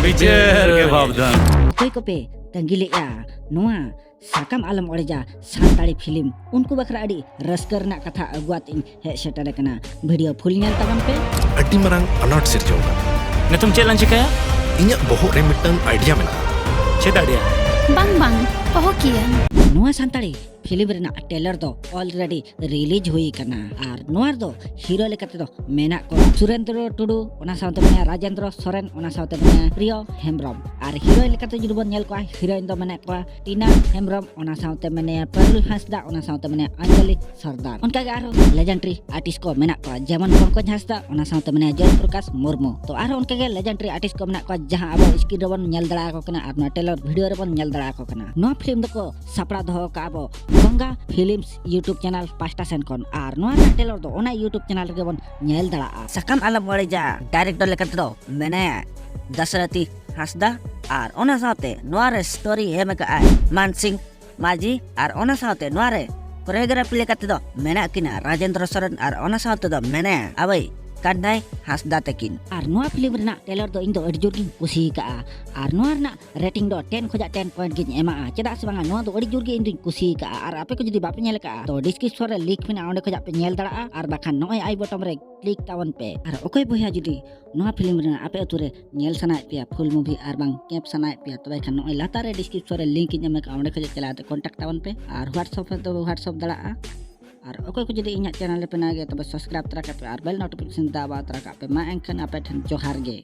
बिचार के भावदान कोई को पे तंगिलेया नोआ साकाम आलम ओरेजा सानताड़ी फिल्म उनको बखरा अड़ी रस्कर ना कथा अगुआत इन हे सेटर कना वीडियो फुल नेल तगम पे अड्डी मरांग अनाट सिरजो नितुम चेक लान चिकाया इन्या बोहो रे मिटन आइडिया मेना check idea bang bang pohokian नोआ सानताड़ी फिल्म रेना टेलर दो ऑलरेडी रिलीज हुई कना आर नोआर दो हीरो लेकते दो मेना को सुरेंद्र टुडू ओना साउते मने राजेंद्र सोरेन ओना साउते मने प्रियो हेम्ब्रम आर हीरो लेकते जुदि बन नेल को हीरोइन दो मने को टीना हेम्ब्रम ओना साउते मने परुल हांसदा ओना साउते मने अंजलि सरदार उनका के आरो लेजेंडरी आर्टिस्ट को मेना को जेमन पंकज हांसदा ओना साउते मने जय प्रकाश मुर्मू तो आरो उनका के लेजेंडरी आर्टिस्ट को मेना को जहां अब स्क्रीन रे बन नेल दड़ा को कना आर टेलर वीडियो रे बन नेल दड़ा को कना नो फिल्म दो को सापड़ा दो का अब गंगा फिल्म्स यूट्यूब चैनल पास्टा सेन कोन आर नोआ टेलर दो ओना यूट्यूब चैनल रे बन नेल दड़ा साकाम आलम ओरेजा डायरेक्टर लेकते दो मैंने दशरथी हांसदा आर ओना साथे नोआ रे स्टोरी हे में का मानसिंह माजी आर ओना साथे नोआ रे कोरियोग्राफी लेकते दो मेना किना राजेंद्र सोरेन आर ओना साथे दो मैंने अबई कान्नाय हांसदा तकिन आर नोआ फिल्म रेना टेलर दो इन दो अडी जोर गिन कुसी का आर नोआ रेना रेटिंग दो 10 खोजा 10 पॉइंट गिन एमा चेदा से बांगा नोआ दो अडी जोर गे इन दुन कुसी का आर आपे को जदी बापे नेल का तो डिस्क्रिप्शन रे लिंक मेना ओंडे खोजा पे नेल दड़ा आर बाखान नोय आई बटन रे क्लिक तावन पे आर ओकय बहिया जदी नोआ फिल्म रेना आपे अतुरे नेल सनाय पिया फुल मूवी आर बांग कैप सनाय पिया तबे खान नोय लातारे डिस्क्रिप्शन रे लिंक इन में ओंडे खोजा चलाते कांटेक्ट तावन पे आर व्हाट्सएप पे तो व्हाट्सएप दड़ा और ओके को जदी इन्या चैनल पे ना गे तब सब्सक्राइब तरा पे और बेल नोटिफिकेशन दाबा तरा पे मा एंखन आपे ठन जोहार गे।